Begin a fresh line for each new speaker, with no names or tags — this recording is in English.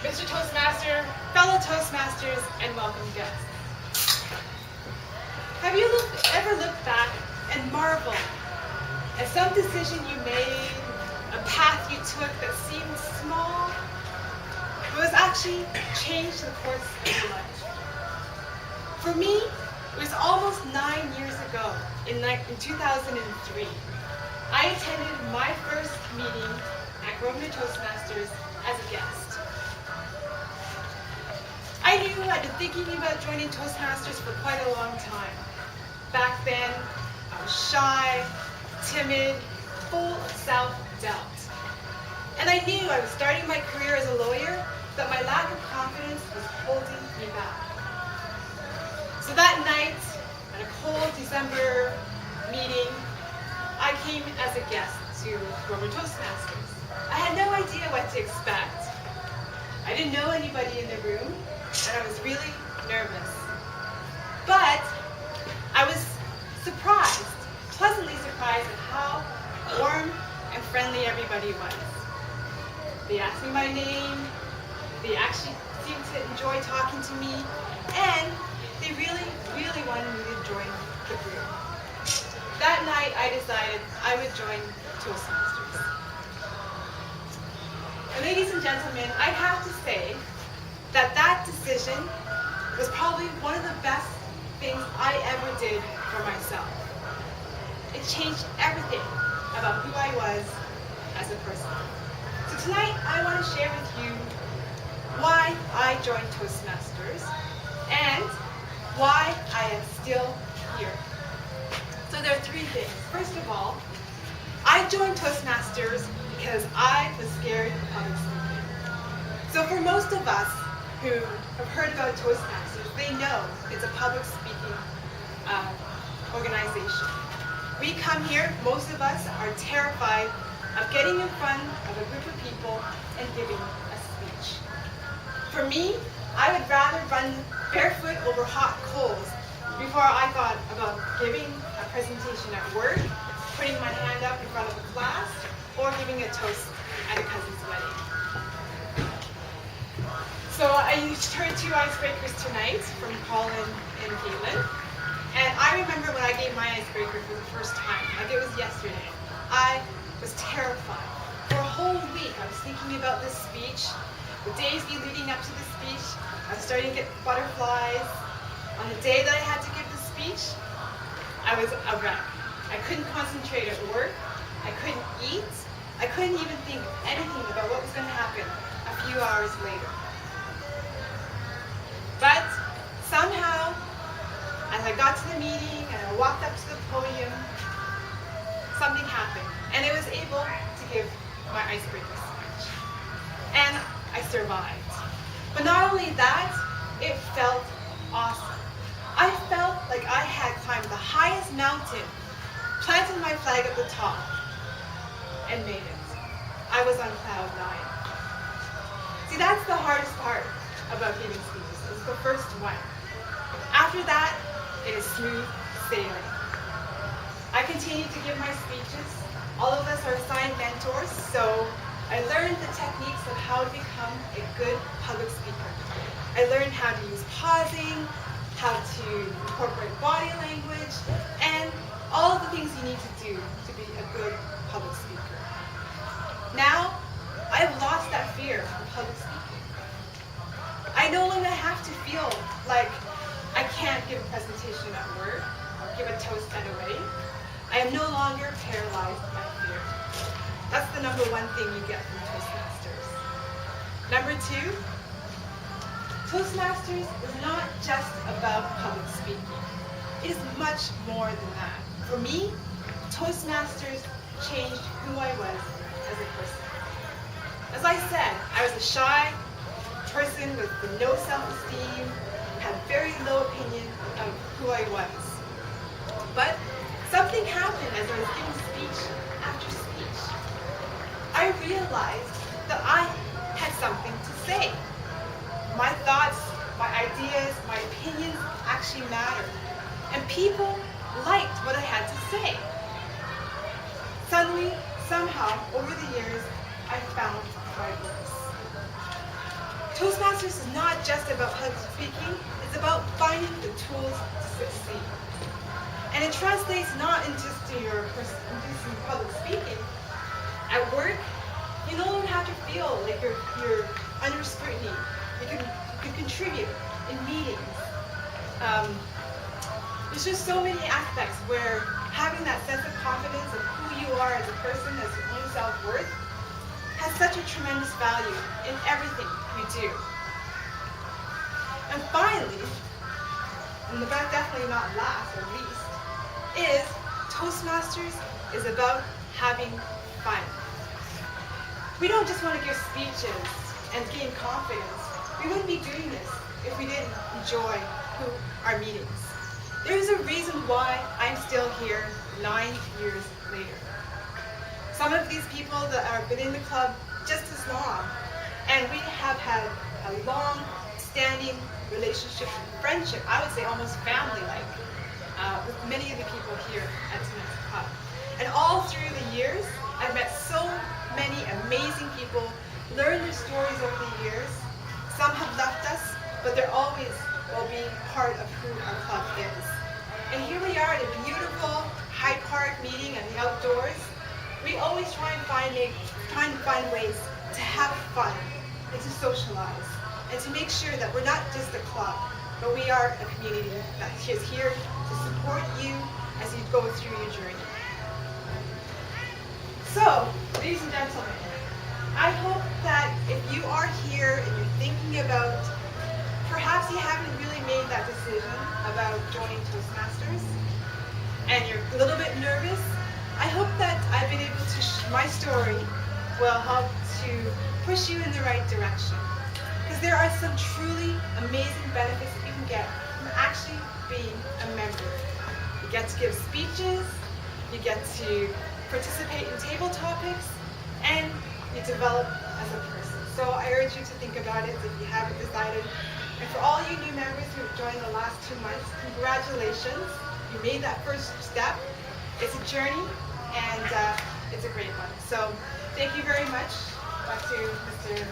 Mr. Toastmaster, fellow Toastmasters, and welcome guests. Have you ever looked back and marveled at some decision you made, a path you took that seemed small, but was actually changed the course of your life? For me, it was almost 9 years ago, in 2003. I attended my first meeting at Grosvenor Toastmasters as a guest. I knew I'd been thinking about joining Toastmasters for quite a long time. Back then, I was shy, timid, full of self-doubt. And I knew I was starting my career as a lawyer, but my lack of confidence was holding me back. So that night, at a cold December meeting, I came as a guest to Grosvenor Toastmasters. I had no idea what to expect. I didn't know anybody in the room, and I was really nervous. But I was surprised, pleasantly surprised at how warm and friendly everybody was. They asked me my name, they actually seemed to enjoy talking to me, and they really, really wanted me to join the group. That night, I decided I would join Toastmasters. And ladies and gentlemen, I have to say that that decision was probably one of the best things I ever did for myself. It changed everything about who I was as a person. So tonight, I want to share with you why I joined Toastmasters and why I am still here. So there are three things. First of all, I joined Toastmasters because I was scared of public speaking. So for most of us who have heard about Toastmasters, they know it's a public speaking organization. We come here, most of us are terrified of getting in front of a group of people and giving a speech. For me, I would rather run barefoot over hot coals before I thought about giving a presentation at work, putting my hand up in front of a class, or giving a toast at a cousin's wedding. So I heard two icebreakers tonight from Colin and Caitlin. And I remember when I gave my icebreaker for the first time, like it was yesterday. I was terrified. For a whole week, I was thinking about this speech. The days leading up to the speech, I was starting to get butterflies. On the day that I had to give the speech, I was a wreck. I couldn't concentrate at work. I couldn't eat. I couldn't even think anything about what was going to happen a few hours later. But somehow, as I got to the meeting and I walked up to the podium, something happened. And I was able to give my icebreaker speech. And I survived. But not only that, it felt awesome. I felt like I had climbed the highest mountain, planted my flag at the top, and made it. I was on cloud 9. See, that's the hardest part about giving speeches. It's the first one. After that, it is smooth sailing. I continue to give my speeches. All of us are assigned mentors, so I learned the techniques of how to become a good public speaker. I learned how to use pausing, how to incorporate body language, and all of the things you need to do to be a good public speaker. Now, I've lost that fear of public speaking. I no longer have to feel like I can't give a presentation at work or give a toast at a wedding. I am no longer paralyzed by fear. That's the number one thing you get from Toastmasters. Number two, Toastmasters is not just about public speaking. It is much more than that. For me, Toastmasters changed who I was as a person. As I said, I was a shy person with no self-esteem, had very low opinion of who I was. But something happened as I was giving speech after speech. I realized that I had something to say. My thoughts, my ideas, my opinions actually mattered. And people liked what I had to say. Suddenly, somehow, over the years, I found my voice. Toastmasters is not just about public speaking, it's about finding the tools to succeed. And it translates not into your public speaking. At work, you no longer have to feel like you're under scrutiny. You can contribute in meetings. There's just so many aspects where having that sense of confidence of who you are as a person, as your own self-worth, has such a tremendous value in everything you do. And finally, and definitely not last or least, is Toastmasters is about having fun. We don't just want to give speeches and gain confidence. We wouldn't be doing this if we didn't enjoy our meetings. There's a reason why I'm still here 9 years later. Some of these people that have been in the club just as long, and we have had a long-standing relationship and friendship, I would say almost family-like, with many of the people here at tonight's club. And all through the years, I've met so many amazing people, learned their stories over the years. Some have left us, but they're always will be part of who our club is. And here we are at a beautiful Hyde Park meeting in the outdoors. We always trying to find ways to have fun and to socialize and to make sure that we're not just a club, but we are a community that is here to support you as you go through your journey. So, ladies and gentlemen, I hope that if you are here and you're thinking about, perhaps you haven't really made that decision about joining Toastmasters, and you're a little bit nervous, I hope that I've been able to, my story will help to push you in the right direction. Because there are some truly amazing benefits that you can get from actually being a member. You get to give speeches, you get to participate in table topics, and you develop as a person. So I urge you to think about it if you haven't decided. And for all you new members who have joined the last 2 months, congratulations. You made that first step. It's a journey, and it's a great one. So thank you very much. Back to Mr.